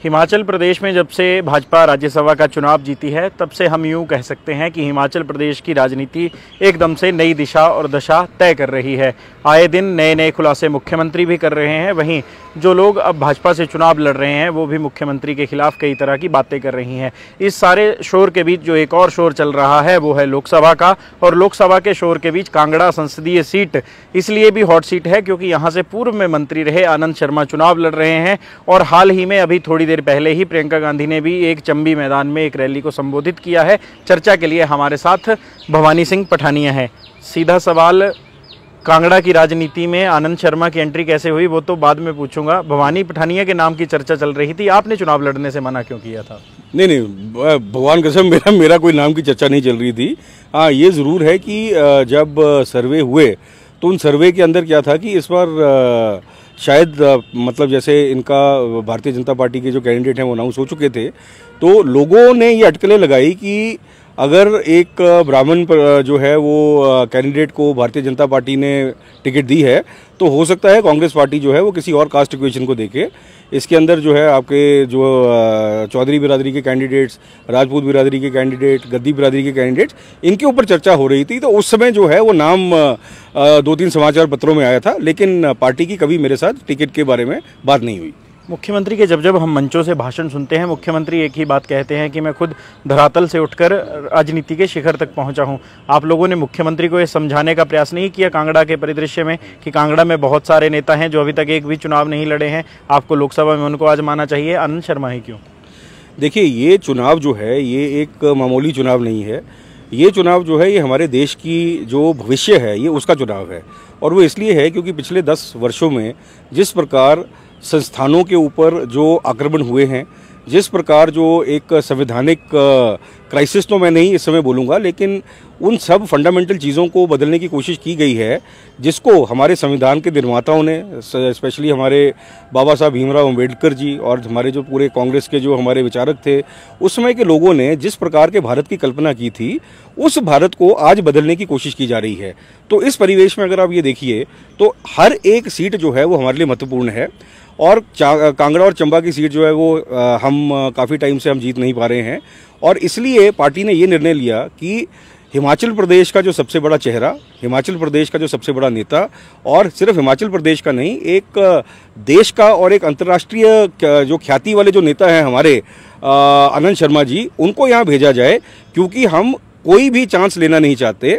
हिमाचल प्रदेश में जब से भाजपा राज्यसभा का चुनाव जीती है तब से हम यूं कह सकते हैं कि हिमाचल प्रदेश की राजनीति एकदम से नई दिशा और दशा तय कर रही है। आए दिन नए नए खुलासे मुख्यमंत्री भी कर रहे हैं, वहीं जो लोग अब भाजपा से चुनाव लड़ रहे हैं वो भी मुख्यमंत्री के खिलाफ कई तरह की बातें कर रही हैं। इस सारे शोर के बीच जो एक और शोर चल रहा है वो है लोकसभा का, और लोकसभा के शोर के बीच कांगड़ा संसदीय सीट इसलिए भी हॉट सीट है क्योंकि यहाँ से पूर्व में मंत्री रहे आनंद शर्मा चुनाव लड़ रहे हैं। और हाल ही में अभी थोड़ी देर पहले ही प्रियंका गांधी ने भी एक चंबी मैदान में एक रैली को संबोधित किया है। चर्चा के लिए हमारे साथ भवानी सिंह पठानिया है। सीधा सवाल, कांगड़ा की राजनीति में आनंद शर्मा की एंट्री कैसे हुई वो तो बाद में पूछूंगा। भवानी पठानिया के नाम की चर्चा चल रही थी, आपने चुनाव लड़ने से मना क्यों किया था? नहीं, भगवान कसम मेरा कोई नाम की चर्चा नहीं चल रही थी। हाँ, ये ज़रूर है कि जब सर्वे हुए तो उन सर्वे के अंदर क्या था कि इस बार शायद मतलब जैसे इनका भारतीय जनता पार्टी के जो कैंडिडेट हैं वो अनाउंस हो चुके थे, तो लोगों ने ये अटकलें लगाई कि अगर एक ब्राह्मण जो है वो कैंडिडेट को भारतीय जनता पार्टी ने टिकट दी है तो हो सकता है कांग्रेस पार्टी जो है वो किसी और कास्ट इक्वेशन को देखे। इसके अंदर जो है आपके जो चौधरी बिरादरी के कैंडिडेट्स, राजपूत बिरादरी के कैंडिडेट, गद्दी बिरादरी के कैंडिडेट्स, इनके ऊपर चर्चा हो रही थी। तो उस समय जो है वो नाम 2-3 समाचार पत्रों में आया था, लेकिन पार्टी की कभी मेरे साथ टिकट के बारे में बात नहीं हुई। मुख्यमंत्री के जब हम मंचों से भाषण सुनते हैं, मुख्यमंत्री एक ही बात कहते हैं कि मैं खुद धरातल से उठकर राजनीति के शिखर तक पहुंचा हूं। आप लोगों ने मुख्यमंत्री को ये समझाने का प्रयास नहीं किया कांगड़ा के परिदृश्य में कि कांगड़ा में बहुत सारे नेता हैं जो अभी तक एक भी चुनाव नहीं लड़े हैं, आपको लोकसभा में उनको आजमाना चाहिए, आनंद शर्मा ही क्यों? देखिए, ये चुनाव जो है ये एक मामूली चुनाव नहीं है। ये चुनाव जो है ये हमारे देश की जो भविष्य है ये उसका चुनाव है। और वो इसलिए है क्योंकि पिछले 10 वर्षों में जिस प्रकार संस्थानों के ऊपर जो आक्रमण हुए हैं, जिस प्रकार जो एक संवैधानिक क्राइसिस तो मैं नहीं इस समय बोलूँगा, लेकिन उन सब फंडामेंटल चीज़ों को बदलने की कोशिश की गई है जिसको हमारे संविधान के निर्माताओं ने, स्पेशली हमारे बाबा साहब भीमराव अम्बेडकर जी और हमारे जो पूरे कांग्रेस के जो हमारे विचारक थे, उस समय के लोगों ने जिस प्रकार के भारत की कल्पना की थी उस भारत को आज बदलने की कोशिश की जा रही है। तो इस परिवेश में अगर आप ये देखिए तो हर एक सीट जो है वो हमारे लिए महत्वपूर्ण है। और कांगड़ा और चंबा की सीट जो है वो हम काफ़ी टाइम से हम जीत नहीं पा रहे हैं, और इसलिए पार्टी ने ये निर्णय लिया कि हिमाचल प्रदेश का जो सबसे बड़ा चेहरा, हिमाचल प्रदेश का जो सबसे बड़ा नेता, और सिर्फ हिमाचल प्रदेश का नहीं, एक देश का और एक अंतर्राष्ट्रीय जो ख्याति वाले जो नेता हैं हमारे आनंद शर्मा जी, उनको यहाँ भेजा जाए। क्योंकि हम कोई भी चांस लेना नहीं चाहते,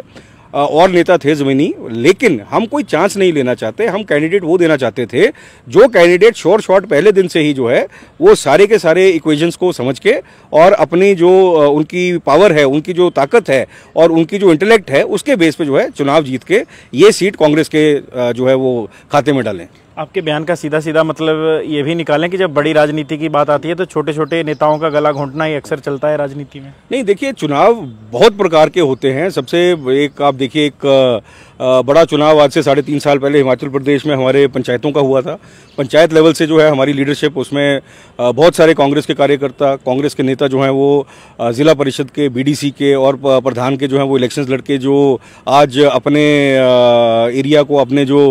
और नेता थे ज़मीनी, लेकिन हम कोई चांस नहीं लेना चाहते। हम कैंडिडेट वो देना चाहते थे जो कैंडिडेट श्योर शॉट पहले दिन से ही जो है वो सारे के सारे इक्वेशंस को समझ के और अपनी जो उनकी पावर है, उनकी जो ताकत है और उनकी जो इंटेलेक्ट है उसके बेस पे जो है चुनाव जीत के ये सीट कांग्रेस के जो है वो खाते में डालें। आपके बयान का सीधा सीधा मतलब ये भी निकालें कि जब बड़ी राजनीति की बात आती है तो छोटे छोटे नेताओं का गला घोंटना ही अक्सर चलता है राजनीति में? नहीं, देखिए, चुनाव बहुत प्रकार के होते हैं। सबसे एक आप देखिए, एक बड़ा चुनाव आज से 3.5 साल पहले हिमाचल प्रदेश में हमारे पंचायतों का हुआ था। पंचायत लेवल से जो है हमारी लीडरशिप, उसमें बहुत सारे कांग्रेस के कार्यकर्ता, कांग्रेस के नेता जो हैं वो ज़िला परिषद के, बीडीसी के और प्रधान के जो हैं वो इलेक्शंस लड़के जो आज अपने एरिया को, अपने जो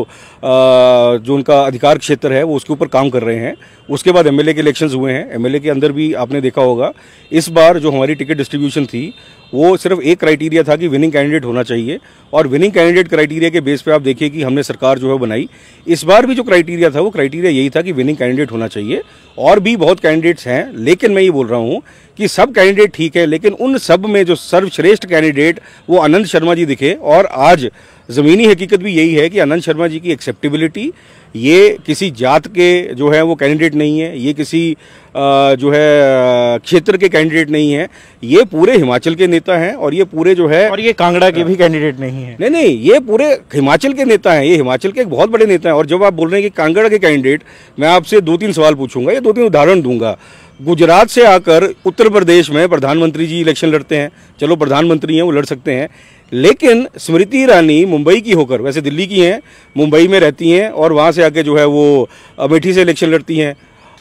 उनका अधिकार क्षेत्र है वो उसके ऊपर काम कर रहे हैं। उसके बाद एमएलए के इलेक्शंस हुए हैं। एमएलए के अंदर भी आपने देखा होगा इस बार जो हमारी टिकट डिस्ट्रीब्यूशन थी वो सिर्फ एक क्राइटेरिया था कि विनिंग कैंडिडेट होना चाहिए, और विनिंग कैंडिडेट क्राइटेरिया के बेस पे आप देखिए कि हमने सरकार जो है बनाई। इस बार भी जो क्राइटेरिया था वो क्राइटेरिया यही था कि विनिंग कैंडिडेट होना चाहिए। और भी बहुत कैंडिडेट्स हैं, लेकिन मैं ये बोल रहा हूँ कि सब कैंडिडेट ठीक है, लेकिन उन सब में जो सर्वश्रेष्ठ कैंडिडेट वो आनंद शर्मा जी दिखे। और आज ज़मीनी हकीकत भी यही है कि आनंद शर्मा जी की एक्सेप्टेबिलिटी, ये किसी जात के जो है वो कैंडिडेट नहीं है, ये किसी जो है क्षेत्र के कैंडिडेट नहीं है, ये पूरे हिमाचल के नेता हैं। और ये पूरे जो है, और ये कांगड़ा के भी कैंडिडेट नहीं है। नहीं, ये पूरे हिमाचल के नेता हैं, ये हिमाचल के एक बहुत बड़े नेता हैं। और जब आप बोल रहे हैं कि कांगड़ा के कैंडिडेट, मैं आपसे 2-3 सवाल पूछूंगा या 2-3 उदाहरण दूंगा। गुजरात से आकर उत्तर प्रदेश में प्रधानमंत्री जी इलेक्शन लड़ते हैं, चलो प्रधानमंत्री हैं वो लड़ सकते हैं, लेकिन स्मृति ईरानी मुंबई की होकर, वैसे दिल्ली की हैं, मुंबई में रहती हैं और वहाँ से आके जो है वो अमेठी से इलेक्शन लड़ती हैं।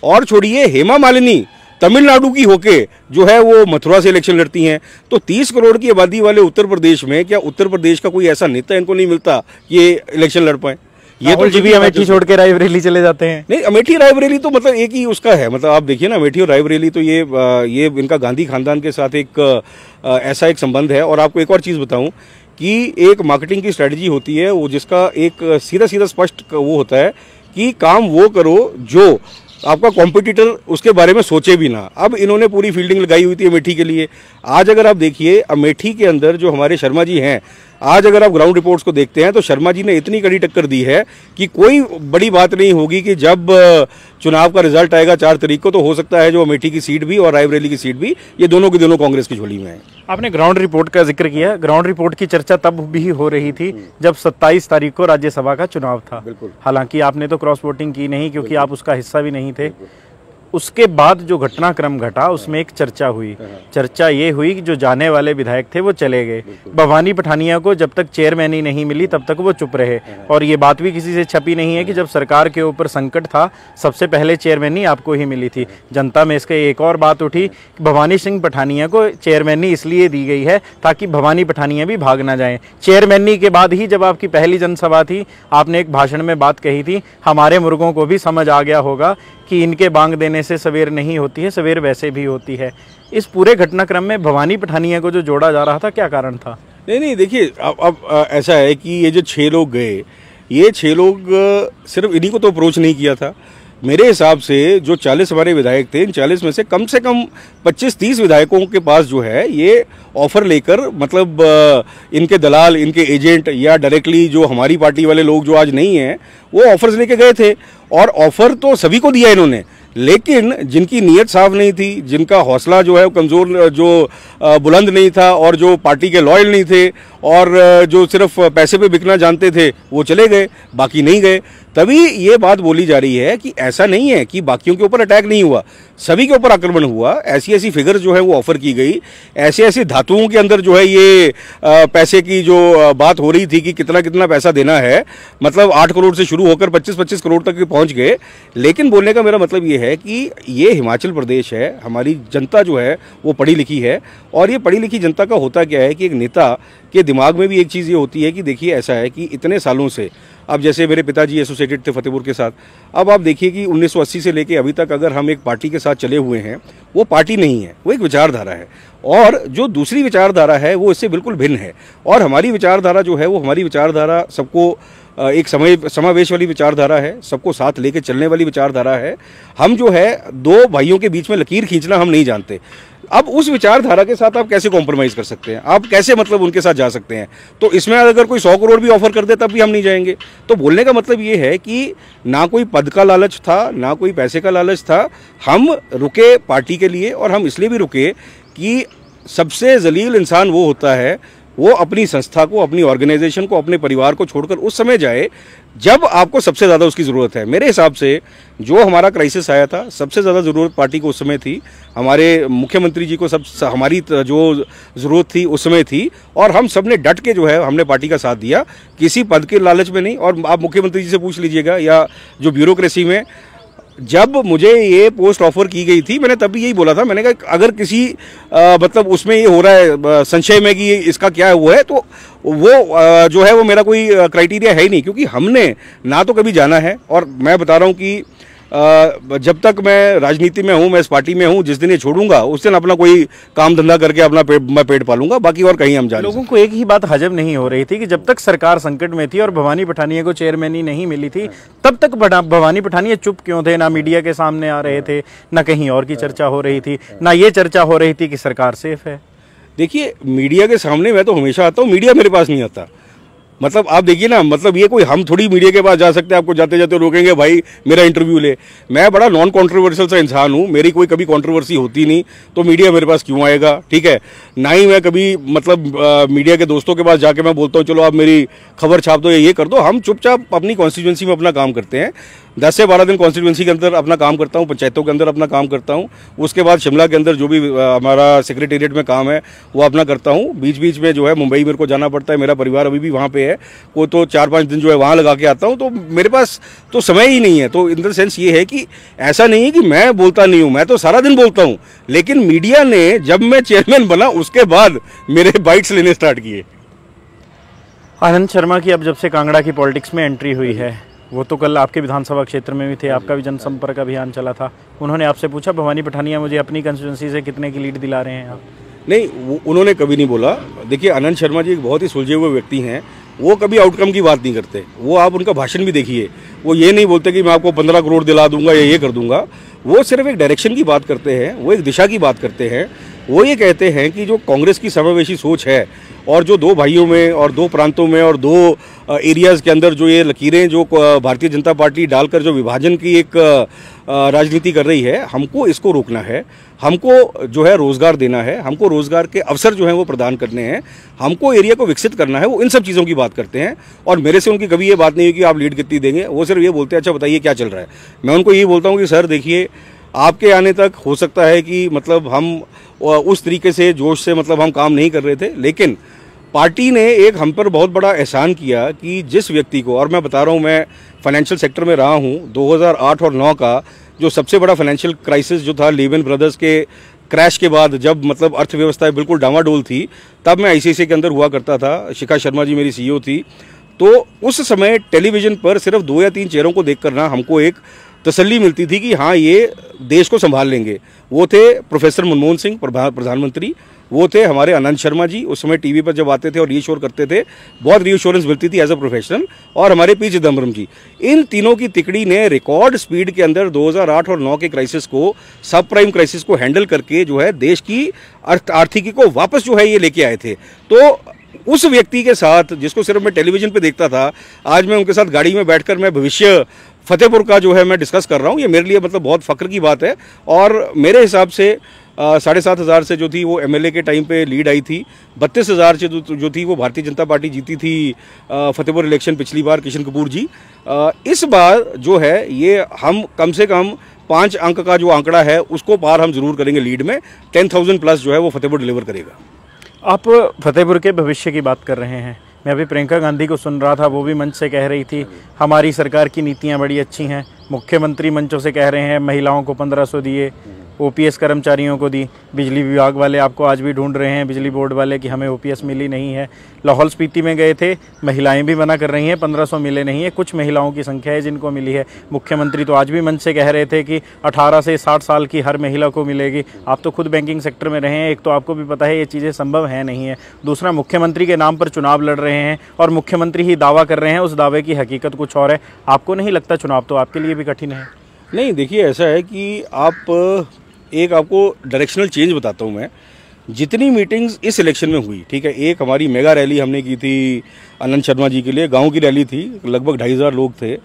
और छोड़िए, हेमा मालिनी तमिलनाडु की होके जो है वो मथुरा से इलेक्शन लड़ती हैं। तो 30 करोड़ की आबादी वाले उत्तर प्रदेश में क्या उत्तर प्रदेश का कोई ऐसा नेता इनको नहीं मिलता कि ये इलेक्शन लड़ पाए? ये तो जी भी अमेठी छोड़ के रायबरेली चले जाते हैं। नहीं, अमेठी रायबरेली तो मतलब एक ही उसका है, मतलब आप देखिए ना, अमेठी और रायबरेली तो ये इनका गांधी खानदान के साथ एक ऐसा एक संबंध है। और आपको एक और चीज़ बताऊं कि एक मार्केटिंग की स्ट्रेटजी होती है वो, जिसका एक सीधा सीधा स्पष्ट वो होता है कि काम वो करो जो आपका कॉम्पिटिटर उसके बारे में सोचे भी ना। अब इन्होंने पूरी फील्डिंग लगाई हुई थी अमेठी के लिए। आज अगर आप देखिए अमेठी के अंदर जो हमारे शर्मा जी हैं, आज अगर आप ग्राउंड रिपोर्ट्स को देखते हैं तो शर्मा जी ने इतनी कड़ी टक्कर दी है कि कोई बड़ी बात नहीं होगी कि जब चुनाव का रिजल्ट आएगा 4 तारीख को, तो हो सकता है जो अमेठी की सीट भी और रायबरेली की सीट भी, ये दोनों की दोनों कांग्रेस की झोली में है। आपने ग्राउंड रिपोर्ट का जिक्र किया। ग्राउंड रिपोर्ट की चर्चा तब भी हो रही थी जब 27 तारीख को राज्यसभा का चुनाव था। हालांकि आपने तो क्रॉस वोटिंग की नहीं क्योंकि आप उसका हिस्सा भी नहीं थे। उसके बाद जो घटनाक्रम घटा उसमें एक चर्चा हुई। चर्चा ये हुई कि जो जाने वाले विधायक थे वो चले गए। भवानी पठानिया को जब तक चेयरमैन ही नहीं मिली तब तक वो चुप रहे। और ये बात भी किसी से छपी नहीं है कि जब सरकार के ऊपर संकट था सबसे पहले चेयरमैनी आपको ही मिली थी। जनता में इसके एक और बात उठी कि भवानी सिंह पठानिया को चेयरमैनी इसलिए दी गई है ताकि भवानी पठानिया भी भाग ना जाएं। चेयरमैनी के बाद ही जब आपकी पहली जनसभा थी, आपने एक भाषण में बात कही थी, हमारे मुर्गों को भी समझ आ गया होगा कि इनके बांग देने से सवेर नहीं होती है, सवेर वैसे भी होती है। इस पूरे घटनाक्रम में भवानी पठानिया को जो जोड़ा जा रहा था, क्या कारण था? नहीं देखिए, अब ऐसा है कि ये जो 6 लोग गए, ये 6 लोग सिर्फ इन्हीं को तो अप्रोच नहीं किया था। मेरे हिसाब से जो 40 हमारे विधायक थे, इन 40 में से कम 25-30 विधायकों के पास जो है ये ऑफर लेकर, मतलब इनके दलाल, इनके एजेंट या डायरेक्टली जो हमारी पार्टी वाले लोग जो आज नहीं हैं, वो ऑफर्स लेके गए थे। और ऑफर तो सभी को दिया इन्होंने, लेकिन जिनकी नीयत साफ नहीं थी, जिनका हौसला जो है वो कमज़ोर, जो बुलंद नहीं था, और जो पार्टी के लॉयल नहीं थे, और जो सिर्फ पैसे पे बिकना जानते थे, वो चले गए, बाकी नहीं गए। तभी ये बात बोली जा रही है कि ऐसा नहीं है कि बाकियों के ऊपर अटैक नहीं हुआ, सभी के ऊपर आक्रमण हुआ। ऐसी ऐसी फिगर जो है वो ऑफर की गई, ऐसे ऐसी धातुओं के अंदर जो है ये पैसे की जो बात हो रही थी कि कितना कितना पैसा देना है, मतलब 8 करोड़ से शुरू होकर 25-25 करोड़ तक पहुंच गए। लेकिन बोलने का मेरा मतलब ये है कि ये हिमाचल प्रदेश है, हमारी जनता जो है वो पढ़ी लिखी है। और ये पढ़ी लिखी जनता का होता क्या है कि एक नेता के दिमाग में भी एक चीज़ ये होती है कि देखिए ऐसा है कि इतने सालों से, अब जैसे मेरे पिताजी एसोसिएटेड थे फतेहपुर के साथ, अब आप देखिए कि 1980 से लेके अभी तक अगर हम एक पार्टी के साथ चले हुए हैं, वो पार्टी नहीं है, वो एक विचारधारा है। और जो दूसरी विचारधारा है वो इससे बिल्कुल भिन्न है। और हमारी विचारधारा जो है वो, हमारी विचारधारा सबको एक समावेश वाली विचारधारा है, सबको साथ लेके चलने वाली विचारधारा है। हम जो है 2 भाइयों के बीच में लकीर खींचना हम नहीं जानते। अब उस विचारधारा के साथ आप कैसे कॉम्प्रोमाइज़ कर सकते हैं, आप कैसे मतलब उनके साथ जा सकते हैं? तो इसमें अगर कोई 100 करोड़ भी ऑफर कर दे तब भी हम नहीं जाएंगे। तो बोलने का मतलब ये है कि ना कोई पद का लालच था, ना कोई पैसे का लालच था। हम रुके पार्टी के लिए, और हम इसलिए भी रुके कि सबसे जलील इंसान वो होता है, वो अपनी संस्था को, अपनी ऑर्गेनाइजेशन को, अपने परिवार को छोड़कर उस समय जाए जब आपको सबसे ज़्यादा उसकी ज़रूरत है। मेरे हिसाब से जो हमारा क्राइसिस आया था, सबसे ज़्यादा ज़रूरत पार्टी को उस समय थी, हमारे मुख्यमंत्री जी को हमारी जो ज़रूरत थी उस समय थी। और हम सब ने डट के जो है हमने पार्टी का साथ दिया, किसी पद के लालच में नहीं। और आप मुख्यमंत्री जी से पूछ लीजिएगा, या जो ब्यूरोक्रेसी में, जब मुझे ये पोस्ट ऑफर की गई थी, मैंने तब भी यही बोला था, मैंने कहा अगर किसी मतलब उसमें ये हो रहा है संशय में कि इसका क्या है वो है, तो वो जो है वो मेरा कोई क्राइटेरिया है ही नहीं, क्योंकि हमने ना तो कभी जाना है। और मैं बता रहा हूँ कि जब तक मैं राजनीति में हूँ, मैं इस पार्टी में हूँ, जिस दिन ये छोड़ूंगा उस दिन अपना कोई काम धंधा करके अपना मैं पेट पालूंगा, बाकी और कहीं हम जाने। लोगों को एक ही बात हजम नहीं हो रही थी कि जब तक सरकार संकट में थी और भवानी पठानिया को चेयरमैनी नहीं मिली थी, तब तक भवानी पठानिया चुप क्यों थे? ना मीडिया के सामने आ रहे थे, ना कहीं और की चर्चा हो रही थी, ना ये चर्चा हो रही थी कि सरकार सेफ है। देखिए, मीडिया के सामने मैं तो हमेशा आता हूँ, मीडिया मेरे पास नहीं आता। मतलब आप देखिए ना, मतलब ये कोई हम थोड़ी मीडिया के पास जा सकते हैं, आपको जाते जाते रोकेंगे भाई मेरा इंटरव्यू ले। मैं बड़ा नॉन कॉन्ट्रोवर्शियल सा इंसान हूँ, मेरी कोई कभी कॉन्ट्रोवर्सी होती नहीं, तो मीडिया मेरे पास क्यों आएगा? ठीक है, ना ही मैं कभी मतलब मीडिया के दोस्तों के पास जाके मैं बोलता हूँ चलो आप मेरी खबर छाप दो या ये कर दो। हम चुपचाप अपनी कॉन्स्टिट्यूंसी में अपना काम करते हैं। 10 से 12 दिन कॉन्स्टिट्यूंसी के अंदर अपना काम करता हूँ, पंचायतों के अंदर अपना काम करता हूँ, उसके बाद शिमला के अंदर जो भी हमारा सेक्रेटेरिएट में काम है वो अपना करता हूँ। बीच बीच में जो है मुंबई मेरे को जाना पड़ता है, मेरा परिवार अभी भी वहाँ पे है, वो तो 4-5 दिन जो है वहाँ लगा के आता हूँ, तो मेरे पास तो समय ही नहीं है। तो इन द सेंस ये है कि ऐसा नहीं है कि मैं बोलता नहीं हूँ, मैं तो सारा दिन बोलता हूँ, लेकिन मीडिया ने जब मैं चेयरमैन बना उसके बाद मेरे बाइट्स लेने स्टार्ट किए। आनंद शर्मा की अब जब से कांगड़ा की पॉलिटिक्स में एंट्री हुई है, वो तो कल आपके विधानसभा क्षेत्र में भी थे, आपका भी जनसंपर्क अभियान चला था। उन्होंने आपसे पूछा भवानी पठानिया मुझे अपनी कंस्टिट्यूंसी से कितने की लीड दिला रहे हैं आप? नहीं, उन्होंने कभी नहीं बोला। देखिए, आनंद शर्मा जी एक बहुत ही सुलझे हुए व्यक्ति हैं। वो कभी आउटकम की बात नहीं करते। वो आप उनका भाषण भी देखिए, वो ये नहीं बोलते कि मैं आपको 15 करोड़ दिला दूंगा या ये कर दूंगा। वो सिर्फ एक डायरेक्शन की बात करते हैं, वो एक दिशा की बात करते हैं। वो ये कहते हैं कि जो कांग्रेस की समावेशी सोच है और जो दो भाइयों में और दो प्रांतों में और दो एरियाज़ के अंदर जो ये लकीरें जो भारतीय जनता पार्टी डालकर जो विभाजन की एक राजनीति कर रही है, हमको इसको रोकना है। हमको जो है रोज़गार देना है, हमको रोज़गार के अवसर जो हैं वो प्रदान करने हैं, हमको एरिया को विकसित करना है। वो इन सब चीज़ों की बात करते हैं और मेरे से उनकी कभी ये बात नहीं हुई कि आप लीड कितनी देंगे। वो सिर्फ ये बोलते हैं अच्छा बताइए क्या चल रहा है। मैं उनको यही बोलता हूँ कि सर देखिए, आपके आने तक हो सकता है कि मतलब हम उस तरीके से जोश से मतलब हम काम नहीं कर रहे थे, लेकिन पार्टी ने एक हम पर बहुत बड़ा एहसान किया कि जिस व्यक्ति को, और मैं बता रहा हूँ मैं फाइनेंशियल सेक्टर में रहा हूँ, 2008 और 9 का जो सबसे बड़ा फाइनेंशियल क्राइसिस जो था लीमैन ब्रदर्स के क्रैश के बाद, जब मतलब अर्थव्यवस्था बिल्कुल डामाडोल थी, तब मैं आईसीआईसीआई के अंदर हुआ करता था। शिखा शर्मा जी मेरी सीईओ थी। तो उस समय टेलीविजन पर सिर्फ 2 या 3 चेहरों को देखकर ना हमको एक तसल्ली मिलती थी कि हाँ ये देश को संभाल लेंगे। वो थे प्रोफेसर मनमोहन सिंह प्रधानमंत्री, वो थे हमारे आनंद शर्मा जी, उस समय टीवी पर जब आते थे और रीअश्योर करते थे, बहुत रीअश्योरेंस मिलती थी एज अ प्रोफेशनल, और हमारे पी चिदम्बरम जी। इन तीनों की तिकड़ी ने रिकॉर्ड स्पीड के अंदर 2008 और 9 के क्राइसिस को, सब प्राइम क्राइसिस को हैंडल करके जो है देश की आर्थिकी को वापस जो है ये लेके आए थे। तो उस व्यक्ति के साथ जिसको सिर्फ मैं टेलीविजन पे देखता था, आज मैं उनके साथ गाड़ी में बैठकर मैं भविष्य फतेहपुर का जो है मैं डिस्कस कर रहा हूँ। ये मेरे लिए मतलब बहुत फख्र की बात है। और मेरे हिसाब से 7,500 से जो थी वो एमएलए के टाइम पे लीड आई थी। 32,000 से जो थी वो भारतीय जनता पार्टी जीती थी फतेहपुर इलेक्शन पिछली बार, किशन कपूर जी। इस बार जो है ये हम कम से कम 5 अंक का जो आंकड़ा है उसको पार हम जरूर करेंगे लीड में। 10,000 प्लस जो है वो फतेहपुर डिलीवर करेगा। आप फतेहपुर के भविष्य की बात कर रहे हैं। मैं अभी प्रियंका गांधी को सुन रहा था, वो भी मंच से कह रही थी हमारी सरकार की नीतियां बड़ी अच्छी हैं। मुख्यमंत्री मंचों से कह रहे हैं महिलाओं को 1500 दिए, ओपीएस कर्मचारियों को दी। बिजली विभाग वाले आपको आज भी ढूंढ रहे हैं, बिजली बोर्ड वाले, कि हमें ओपीएस मिली नहीं है। लाहौल स्पीति में गए थे, महिलाएं भी मना कर रही हैं, 1500 मिले नहीं है। कुछ महिलाओं की संख्या है जिनको मिली है। मुख्यमंत्री तो आज भी मंच से कह रहे थे कि 18 से 60 साल की हर महिला को मिलेगी। आप तो खुद बैंकिंग सेक्टर में रहे हैं, एक तो आपको भी पता है ये चीज़ें संभव है नहीं है। दूसरा, मुख्यमंत्री के नाम पर चुनाव लड़ रहे हैं और मुख्यमंत्री ही दावा कर रहे हैं, उस दावे की हकीकत कुछ और है। आपको नहीं लगता चुनाव तो आपके लिए भी कठिन है? नहीं, देखिए ऐसा है कि आपको डायरेक्शनल चेंज बताता हूँ मैं। जितनी मीटिंग्स इस इलेक्शन में हुई, ठीक है, एक हमारी मेगा रैली हमने की थी आनंद शर्मा जी के लिए, गांव की रैली थी, लगभग 2,500 लोग थे।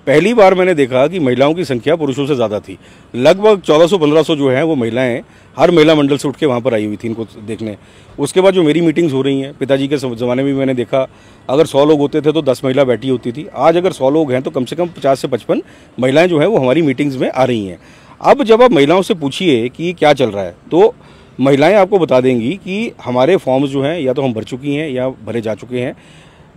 पहली बार मैंने देखा कि महिलाओं की संख्या पुरुषों से ज़्यादा थी। लगभग 1400-1500 जो हैं वो महिलाएं हर महिला मंडल से उठ के वहाँ पर आई हुई थी इनको देखने। उसके बाद जो मेरी मीटिंग्स हो रही हैं, पिताजी के ज़माने में भी मैंने देखा, अगर 100 लोग होते थे तो 10 महिला बैठी होती थी। आज अगर 100 लोग हैं तो कम से कम 50 से 55 महिलाएं जो हैं वो हमारी मीटिंग्स में आ रही हैं। अब जब आप महिलाओं से पूछिए कि क्या चल रहा है, तो महिलाएं आपको बता देंगी कि हमारे फॉर्म्स जो हैं या तो हम भर चुकी हैं या भरे जा चुके हैं।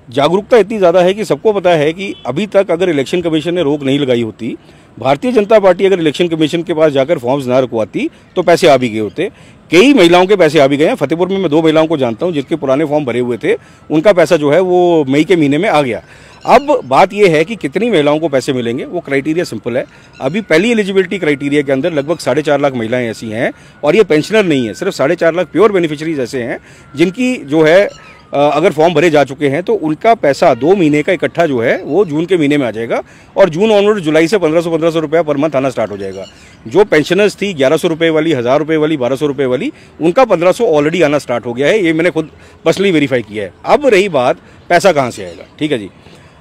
जागरूकता इतनी ज़्यादा है कि सबको पता है कि अभी तक अगर इलेक्शन कमीशन ने रोक नहीं लगाई होती, भारतीय जनता पार्टी अगर इलेक्शन कमीशन के पास जाकर फॉर्म्स ना रखवाती तो पैसे आ भी गए होते। कई महिलाओं के पैसे आ भी गए हैं। फतेहपुर में मैं 2 महिलाओं को जानता हूं जिसके पुराने फॉर्म भरे हुए थे, उनका पैसा जो है वो मई के महीने में आ गया। अब बात यह है कि कितनी महिलाओं को पैसे मिलेंगे, वो क्राइटेरिया सिंपल है। अभी पहली एलिजिबिलिटी क्राइटेरिया के अंदर लगभग 4.5 लाख महिलाएं ऐसी हैं, और ये पेंशनर नहीं है, सिर्फ 4.5 लाख प्योर बेनिफिशरीज ऐसे हैं जिनकी जो है अगर फॉर्म भरे जा चुके हैं तो उनका पैसा 2 महीने का इकट्ठा जो है वो जून के महीने में आ जाएगा, और जून ऑनवर्ड जुलाई से 1500 रुपया पर मंथ आना स्टार्ट हो जाएगा। जो पेंशनर्स थी 1100 रुपये वाली, 1000 रुपये वाली, 1200 रुपये वाली, उनका 1500 ऑलरेडी आना स्टार्ट हो गया है। ये मैंने खुद पर्सनली वेरीफाई किया है। अब रही बात पैसा कहाँ से आएगा, ठीक है जी।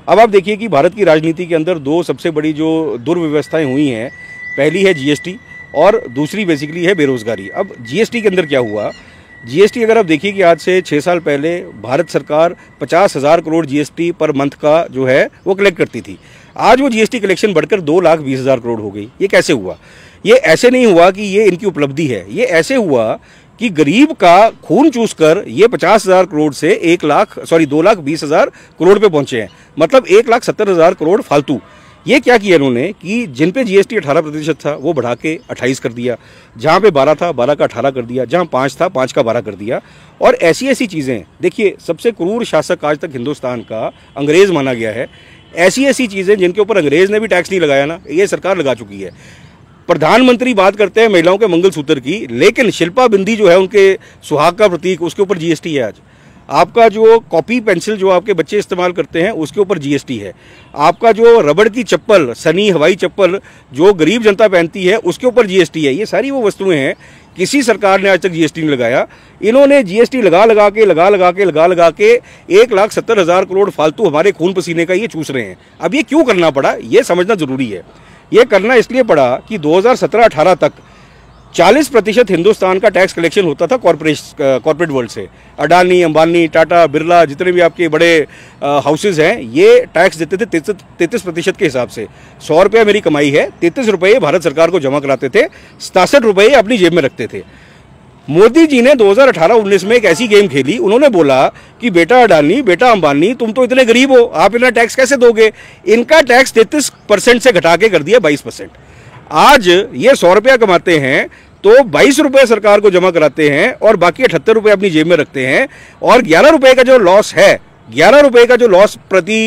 अब आप देखिए कि भारत की राजनीति के अंदर 2 सबसे बड़ी जो दुर्व्यवस्थाएं हुई हैं, पहली है जीएसटी और दूसरी बेसिकली है बेरोजगारी। अब जीएसटी के अंदर क्या हुआ, जीएसटी अगर आप देखिए कि आज से 6 साल पहले भारत सरकार 50,000 करोड़ जीएसटी पर मंथ का जो है वो कलेक्ट करती थी। आज वो जीएसटी कलेक्शन बढ़कर 2,20,000 करोड़ हो गई। ये कैसे हुआ? ये ऐसे नहीं हुआ कि ये इनकी उपलब्धि है, ये ऐसे हुआ कि गरीब का खून चूसकर ये 50,000 करोड़ से 2,20,000 करोड़ पे पहुंचे हैं। मतलब 1,70,000 करोड़ फालतू। ये क्या किया इन्होंने कि जिन पे जीएसटी 18% था वो बढ़ा के 28 कर दिया, जहाँ पे 12 था 12 का 18 कर दिया, जहाँ 5 था 5 का 12 कर दिया। और ऐसी ऐसी चीज़ें, देखिए सबसे क्रूर शासक आज तक हिंदुस्तान का अंग्रेज़ माना गया है। ऐसी ऐसी चीज़ें जिनके ऊपर अंग्रेज ने भी टैक्स नहीं लगाया ना, ये सरकार लगा चुकी है। प्रधानमंत्री बात करते हैं महिलाओं के मंगलसूत्र की, लेकिन शिल्पा बिंदी जो है उनके सुहाग का प्रतीक, उसके ऊपर जीएसटी है। आज आपका जो कॉपी पेंसिल जो आपके बच्चे इस्तेमाल करते हैं उसके ऊपर जीएसटी है। आपका जो रबड़ की चप्पल, सनी हवाई चप्पल जो गरीब जनता पहनती है उसके ऊपर जीएसटी है। ये सारी वो वस्तुएं हैं, किसी सरकार ने आज तक जीएसटी नहीं लगाया। इन्होंने जीएसटी लगा लगा के 1,70,000 करोड़ फालतू हमारे खून पसीने का ये चूस रहे हैं। अब ये क्यों करना पड़ा, ये समझना जरूरी है। ये करना इसलिए पड़ा कि 2017-18 तक 40% हिंदुस्तान का टैक्स कलेक्शन होता था कॉर्पोरेट वर्ल्ड से। अडानी, अंबानी, टाटा, बिरला, जितने भी आपके बड़े हाउसेज हैं, ये टैक्स देते थे 33% के हिसाब से। 100 रुपये मेरी कमाई है, 33 रुपये भारत सरकार को जमा कराते थे, 67 रुपये अपनी जेब में रखते थे। मोदी जी ने 2018-19 में एक ऐसी गेम खेली, उन्होंने बोला कि बेटा अडानी, बेटा अंबानी, तुम तो इतने गरीब हो, आप इतना टैक्स कैसे दोगे। इनका टैक्स 33% से घटा के कर दिया 22%। आज ये 100 रुपया कमाते हैं तो 22 रुपये सरकार को जमा कराते हैं और बाकी 78 रुपये अपनी जेब में रखते हैं। और 11 रुपये का जो लॉस है, 11 रुपये का जो लॉस प्रति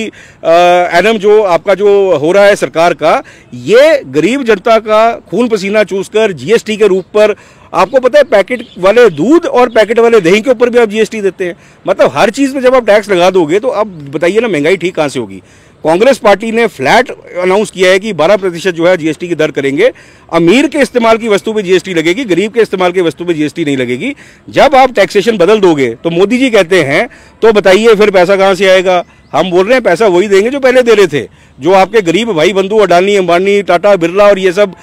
एनम जो आपका जो हो रहा है सरकार का, ये गरीब जनता का खून पसीना चूसकर जीएसटी के रूप पर, आपको पता है पैकेट वाले दूध और पैकेट वाले दही के ऊपर भी आप जीएसटी देते हैं। मतलब हर चीज़ में जब आप टैक्स लगा दोगे तो अब बताइए ना, महंगाई ठीक कहाँ से होगी। कांग्रेस पार्टी ने फ्लैट अनाउंस किया है कि 12% जो है जीएसटी की दर करेंगे। अमीर के इस्तेमाल की वस्तु पे जीएसटी लगेगी, गरीब के इस्तेमाल की वस्तु पे जीएसटी नहीं लगेगी। जब आप टैक्सेशन बदल दोगे तो मोदी जी कहते हैं तो बताइए फिर पैसा कहाँ से आएगा। हम बोल रहे हैं पैसा वही देंगे जो पहले दे रहे थे। जो आपके गरीब भाई बंधु अडानी, अंबानी, टाटा, बिरला और ये सब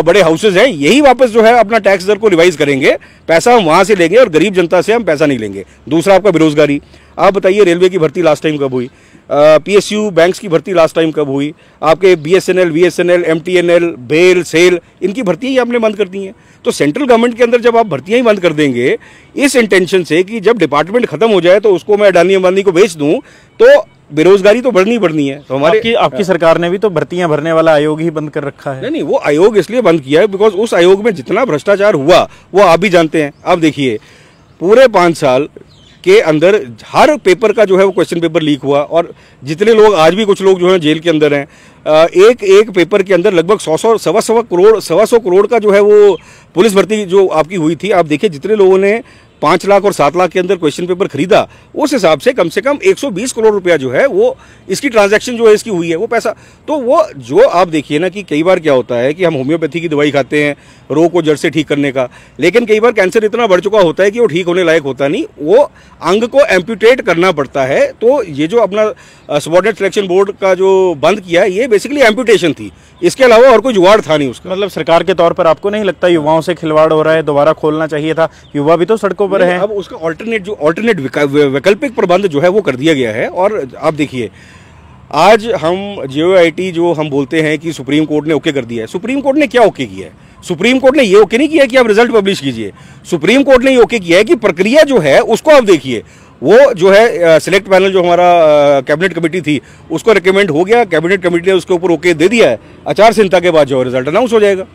बड़े हाउसेज हैं, यही वापस जो है अपना टैक्स दर को रिवाइज करेंगे। पैसा हम वहाँ से लेंगे और गरीब जनता से हम पैसा नहीं लेंगे। दूसरा आपका बेरोजगारी। आप बताइए रेलवे की भर्ती लास्ट टाइम कब हुई, पीएसयू बैंक्स की भर्ती लास्ट टाइम कब हुई, आपके BSNL, VSNL, MTNL, bell, cell, इनकी भर्तियां ही आपने बंद कर दी हैं। तो सेंट्रल गवर्नमेंट के अंदर जब आप भर्तियां ही बंद कर देंगे इस इंटेंशन से कि जब डिपार्टमेंट खत्म हो जाए तो उसको मैं अडानी अंबानी को बेच दूं, तो बेरोजगारी तो बढ़नी है। तो हमारे आपकी सरकार ने भी तो भर्तियां भरने वाला आयोग ही बंद कर रखा है। नहीं, वो आयोग इसलिए बंद किया है बिकॉज उस आयोग में जितना भ्रष्टाचार हुआ वो आप भी जानते हैं। आप देखिए पूरे 5 साल के अंदर हर पेपर का जो है वो क्वेश्चन पेपर लीक हुआ और जितने लोग आज भी कुछ लोग जो है जेल के अंदर हैं, एक पेपर के अंदर लगभग 100 करोड़ का जो है वो पुलिस भर्ती जो आपकी हुई थी। आप देखिए जितने लोगों ने 5 लाख और 7 लाख के अंदर क्वेश्चन पेपर खरीदा, उस हिसाब से कम 120 करोड़ रुपया जो है वो इसकी ट्रांजैक्शन जो है इसकी हुई है, वो पैसा। तो वो जो आप देखिए ना कि कई बार क्या होता है कि हम होम्योपैथी की दवाई खाते हैं रोग को जड़ से ठीक करने का, लेकिन कई बार कैंसर इतना बढ़ चुका होता है कि वो ठीक होने लायक होता नहीं, वो अंग को एम्प्यूटेट करना पड़ता है। तो ये जो अपना सबऑर्डिनेट सिलेक्शन बोर्ड का जो बंद किया, ये बेसिकली एम्प्यूटेशन थी, इसके अलावा और कोई जुगाड़ था नहीं उसका। मतलब सरकार के तौर पर आपको नहीं लगता युवाओं से खिलवाड़ हो रहा है, दोबारा खोलना चाहिए था? युवा भी तो सड़कों पर है। अब उसका ऑल्टरनेट वैकल्पिक प्रबंध जो है वो कर दिया गया है। और आप देखिए आज हम JOIT जो हम बोलते हैं कि सुप्रीम कोर्ट ने ओके कर दिया है, सुप्रीम कोर्ट ने क्या ओके किया है? सुप्रीम कोर्ट ने ये ओके नहीं किया कि आप रिजल्ट पब्लिश कीजिए। सुप्रीम कोर्ट ने ये ओके किया है कि प्रक्रिया जो है उसको आप देखिए। वो जो है सिलेक्ट पैनल जो हमारा कैबिनेट कमेटी थी उसको रिकमेंड हो गया, कैबिनेट कमेटी ने उसके ऊपर ओके दे दिया है। आचार संहिता के बाद जो रिजल्ट अनाउंस हो जाएगा।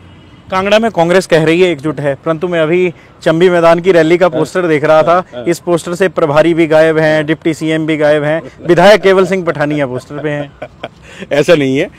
कांगड़ा में कांग्रेस कह रही है एकजुट है, परंतु मैं अभी चंबी मैदान की रैली का पोस्टर देख रहा था। इस पोस्टर से प्रभारी भी गायब हैं, डिप्टी CM भी गायब हैं, विधायक केवल सिंह पठानिया पोस्टर पे हैं। ऐसा नहीं है।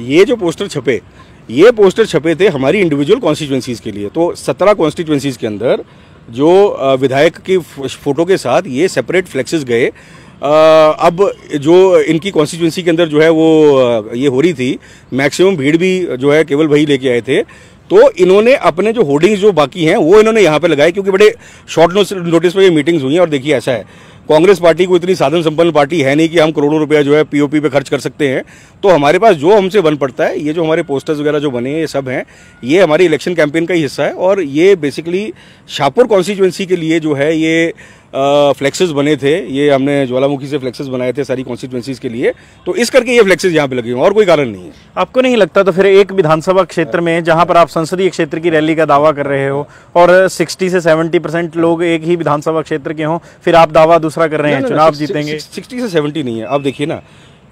ये जो पोस्टर छपे थे हमारी इंडिविजुअल कॉन्स्टिट्यूएंसीज के लिए। तो 17 कॉन्स्टिट्यूएंसीज के अंदर जो विधायक की फोटो के साथ ये सेपरेट फ्लेक्सेस गए। अब जो इनकी कॉन्स्टिट्यूएंसी के अंदर जो है वो ये हो रही थी, मैक्सिमम भीड़ भी जो है केवल भाई लेके आए थे। तो इन्होंने अपने जो होर्डिंग्स जो बाकी हैं वो इन्होंने यहाँ पे लगाए, क्योंकि बड़े शॉर्ट नोटिस पे ये मीटिंग्स हुई हैं। और देखिए ऐसा है, कांग्रेस पार्टी को इतनी साधन संपन्न पार्टी है नहीं कि हम करोड़ों रुपया जो है POP पे खर्च कर सकते हैं। तो हमारे पास जो हमसे बन पड़ता है, ये जो हमारे पोस्टर्स वगैरह जो बने हैं ये सब हैं, ये हमारी इलेक्शन कैंपेन का ही हिस्सा है। और ये बेसिकली शाहपुर कॉन्स्टिट्यूएंसी के लिए जो है ये फ्लेक्सेस बने थे। ये हमने ज्वालामुखी से फ्लेक्सेस बनाए थे सारी कॉन्स्टिट्यूएंसीज के लिए। तो इस करके ये फ्लेक्सेस यहाँ पे लगे हुए हैं और कोई कारण नहीं है। आपको नहीं लगता तो फिर एक विधानसभा क्षेत्र में जहां पर आप संसदीय क्षेत्र की रैली का दावा कर रहे हो और 60 से 70% लोग एक ही विधानसभा क्षेत्र के हों, फिर आप दावा दूसरा कर रहे हैं चुनाव जीतेंगे? 60 से 70 नहीं है। आप देखिए ना,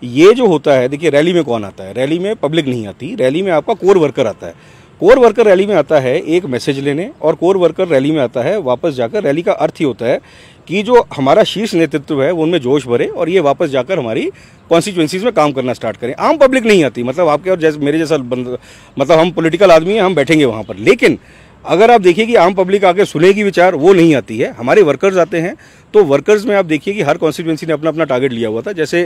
ये जो होता है, देखिए रैली में कौन आता है? रैली में पब्लिक नहीं आती, रैली में आपका कोर वर्कर आता है। कोर वर्कर रैली में आता है एक मैसेज लेने, और कोर वर्कर रैली में आता है वापस जाकर, रैली का अर्थ ही होता है कि जो हमारा शीर्ष नेतृत्व है वो उनमें जोश भरे और ये वापस जाकर हमारी कॉन्स्टिट्यूएंसीज में काम करना स्टार्ट करें। आम पब्लिक नहीं आती, मतलब आपके और जैसे मेरे जैसा मतलब हम पॉलिटिकल आदमी हैं, हम बैठेंगे वहाँ पर, लेकिन अगर आप देखिए कि आम पब्लिक आके सुनेगी विचार, वो नहीं आती है। हमारे वर्कर्स आते हैं, तो वर्कर्स में आप देखिए कि हर कॉन्स्टिट्यूएंसी ने अपना अपना टारगेट लिया हुआ था। जैसे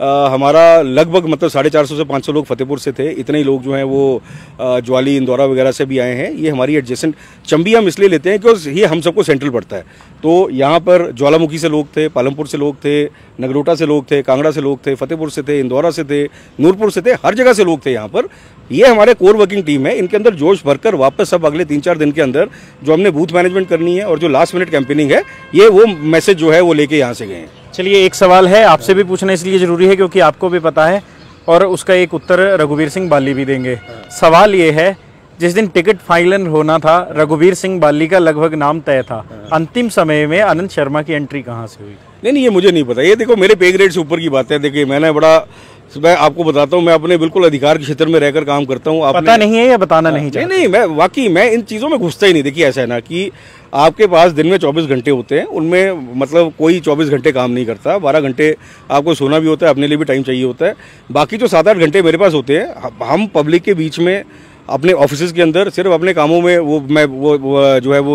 हमारा लगभग मतलब 450 से 500 लोग फतेहपुर से थे, इतने ही लोग जो हैं वो ज्वाली इंदौरा वगैरह से भी आए हैं। ये हमारी एडजेसेंट चंबी हम इसलिए लेते हैं क्योंकि ये हम सबको सेंट्रल पड़ता है। तो यहाँ पर ज्वालामुखी से लोग थे, पालमपुर से लोग थे, नगरोटा से लोग थे, कांगड़ा से लोग थे, फतेहपुर से थे, इंदौरा से थे, नूरपुर से थे, हर जगह से लोग थे यहाँ पर। ये हमारे कोर वर्किंग टीम है, इनके अंदर जोश भरकर वापस सब अगले 3-4 दिन के अंदर जो हमने बूथ मैनेजमेंट करनी है और जो लास्ट मिनट कैंपेनिंग है, ये वो मैसेज जो है वो लेके यहाँ से गए हैं। चलिए, एक सवाल है आपसे भी पूछना इसलिए जरूरी है क्योंकि आपको भी पता है और उसका एक उत्तर रघुवीर सिंह बाली भी देंगे। सवाल ये है, जिस दिन टिकट फाइनल होना था रघुवीर सिंह बाली का लगभग नाम तय था, अंतिम समय में आनंद शर्मा की एंट्री कहाँ से हुई? नहीं, ये मुझे नहीं पता। ये देखो मेरे पे ग्रेड से ऊपर की बात है। देखिए मैं आपको बताता हूँ, मैं अपने बिल्कुल अधिकार के क्षेत्र में रहकर काम करता हूँ। पता नहीं है या बताना नहीं चाहते? नहीं, मैं इन चीज़ों में घुसता ही नहीं। देखिए ऐसा है ना कि आपके पास दिन में 24 घंटे होते हैं, उनमें मतलब कोई 24 घंटे काम नहीं करता। 12 घंटे आपको सोना भी होता है, अपने लिए भी टाइम चाहिए होता है। बाकी जो 7-8 घंटे मेरे पास होते हैं, हम पब्लिक के बीच में अपने ऑफिस के अंदर सिर्फ अपने कामों में वो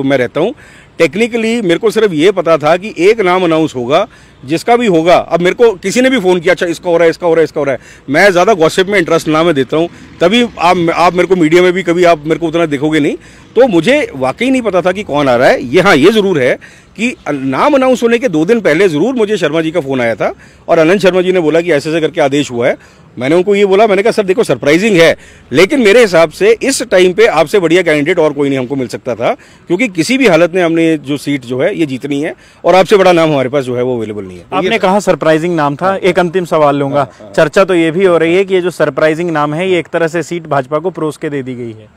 मैं रहता हूँ। टेक्निकली मेरे को सिर्फ ये पता था कि एक नाम अनाउंस होगा, जिसका भी होगा। अब मेरे को किसी ने भी फ़ोन किया, अच्छा इसका हो रहा है, इसका हो रहा है, इसका हो रहा है। मैं ज़्यादा गॉसिप में इंटरेस्ट ना मैं देता हूँ, तभी आप मेरे को मीडिया में भी कभी आप मेरे को उतना देखोगे नहीं। तो मुझे वाकई नहीं पता था कि कौन आ रहा है। ये हाँ, ये ज़रूर है कि नाम अनाउंस होने के 2 दिन पहले ज़रूर मुझे शर्मा जी का फ़ोन आया था और आनंद शर्मा जी ने बोला कि ऐसे ऐसे करके आदेश हुआ है। मैंने उनको ये बोला, मैंने कहा सर देखो सरप्राइजिंग है, लेकिन मेरे हिसाब से इस टाइम पे आपसे बढ़िया कैंडिडेट और कोई नहीं हमको मिल सकता था, क्योंकि किसी भी हालत में हमने जो सीट जो है ये जीतनी है और आपसे बड़ा नाम हमारे पास जो है वो अवेलेबल नहीं है। आपने कहा सरप्राइजिंग नाम था, एक अंतिम सवाल लूंगा। चर्चा तो ये भी हो रही है कि ये जो सरप्राइजिंग नाम है ये एक तरह से सीट भाजपा को परोस के दे दी गई है।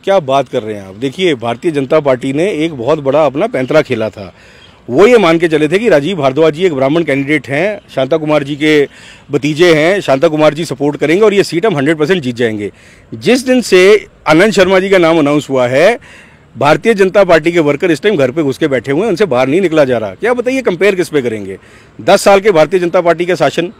क्या बात कर रहे हैं आप? देखिए, भारतीय जनता पार्टी ने एक बहुत बड़ा अपना पैंतरा खेला था। वो ये मान के चले थे कि राजीव भारद्वाज जी एक ब्राह्मण कैंडिडेट हैं, शांता कुमार जी के भतीजे हैं, शांता कुमार जी सपोर्ट करेंगे और ये सीट हम 100% जीत जाएंगे। जिस दिन से आनंद शर्मा जी का नाम अनाउंस हुआ है, भारतीय जनता पार्टी के वर्कर इस टाइम घर पे घुस के बैठे हुए हैं, उनसे बाहर नहीं निकला जा रहा। क्या बताइए, कंपेयर किस पे करेंगे? 10 साल के भारतीय जनता पार्टी का शासन,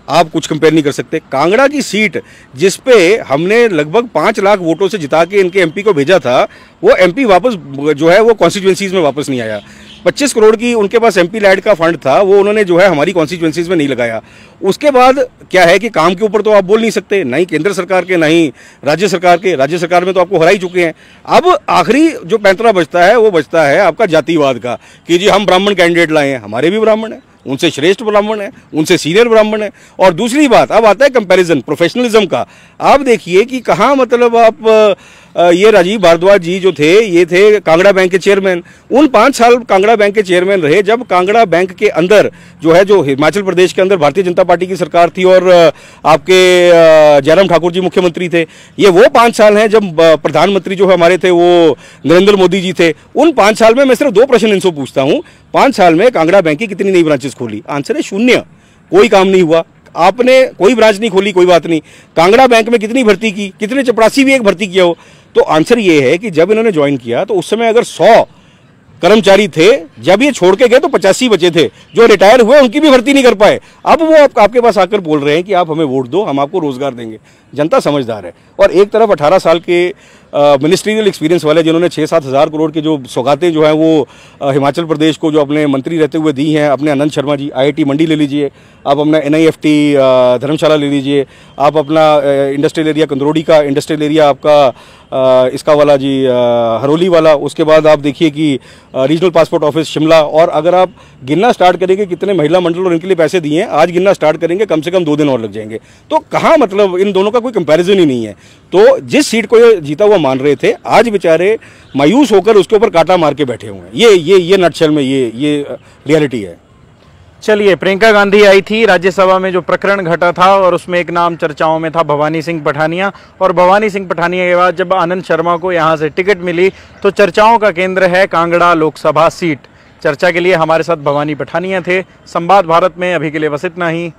आप कुछ कंपेयर नहीं कर सकते। कांगड़ा की सीट जिसपे हमने लगभग 5 लाख वोटों से जिता के इनके एमपी को भेजा था, वो एमपी वापस जो है वो कॉन्स्टिट्यूएंसीज में वापस नहीं आया। 25 करोड़ की उनके पास एमपी लैड का फंड था, वो उन्होंने जो है हमारी कॉन्स्टिट्यूएंसीज में नहीं लगाया। उसके बाद क्या है कि काम के ऊपर तो आप बोल नहीं सकते, ना ही केंद्र सरकार के ना ही राज्य सरकार के। राज्य सरकार में तो आपको हरा ही चुके हैं। अब आखिरी जो पैंतरा बचता है वो बचता है आपका जातिवाद का, कि जी हम ब्राह्मण कैंडिडेट लाए हैं। हमारे भी ब्राह्मण हैं, उनसे श्रेष्ठ ब्राह्मण है, उनसे सीनियर ब्राह्मण है। और दूसरी बात, अब आता है कंपैरिजन प्रोफेशनलिज्म का। आप देखिए कि कहाँ मतलब आप ये राजीव भारद्वाज जी जो थे, ये थे कांगड़ा बैंक के चेयरमैन। उन 5 साल कांगड़ा बैंक के चेयरमैन रहे जब कांगड़ा बैंक के अंदर जो है, जो हिमाचल प्रदेश के अंदर भारतीय जनता पार्टी की सरकार थी और आपके जयराम ठाकुर जी मुख्यमंत्री थे। ये वो 5 साल हैं जब प्रधानमंत्री जो हमारे थे वो नरेंद्र मोदी जी थे। उन 5 साल में मैं सिर्फ 2 प्रश्न इनसे पूछता हूँ, 5 साल में कांगड़ा बैंक की कितनी नई ब्रांचेस खोली? आंसर है 0। कोई काम नहीं हुआ। आपने कोई ब्रांच नहीं खोली, कोई बात नहीं। कांगड़ा बैंक में कितनी भर्ती की? कितने चपरासी भी एक भर्ती किया हो? तो आंसर ये है कि जब इन्होंने ज्वाइन किया तो उस समय अगर 100 कर्मचारी थे, जब ये छोड़ के गए तो 85 बचे थे। जो रिटायर हुए उनकी भी भर्ती नहीं कर पाए। अब वो आपके पास आकर बोल रहे हैं कि आप हमें वोट दो, हम आपको रोजगार देंगे। जनता समझदार है। और एक तरफ 18 साल के मिनिस्ट्रियल एक्सपीरियंस वाले, जिन्होंने 6-7 हज़ार करोड़ के जो सौगातें जो हैं वो हिमाचल प्रदेश को जो अपने मंत्री रहते हुए दी हैं, अपने आनंद शर्मा जी। IIT मंडी ले लीजिए, आप अपना NIFT धर्मशाला ले लीजिए, आप अपना इंडस्ट्रियल एरिया कंदरोड़ी का इंडस्ट्रियल एरिया आपका इसका वाला जी हरोली वाला। उसके बाद आप देखिए कि रीजनल पासपोर्ट ऑफिस शिमला। और अगर आप गिनना स्टार्ट करेंगे कितने महिला मंडल और इनके लिए पैसे दिए हैं, आज गिनना स्टार्ट करेंगे कम से कम 2 दिन और लग जाएंगे। तो कहाँ मतलब इन दोनों का कोई कंपैरिजन ही नहीं है। तो जिस सीट को ये जीता हुआ मान रहे थे, आज बेचारे मायूस होकर उसके ऊपर कांटा मार के बैठे हुए हैं। ये नटशेल में ये रियलिटी है। चलिए, प्रियंका गांधी आई थी राज्यसभा में, जो प्रकरण घटा था और उसमें एक नाम चर्चाओं में था भवानी सिंह पठानिया। और भवानी सिंह पठानिया के बाद जब आनंद शर्मा को यहां से टिकट मिली तो चर्चाओं का केंद्र है कांगड़ा लोकसभा सीट। चर्चा के लिए हमारे साथ भवानी पठानिया थे। संवाद भारत में अभी के लिए बस इतना ही।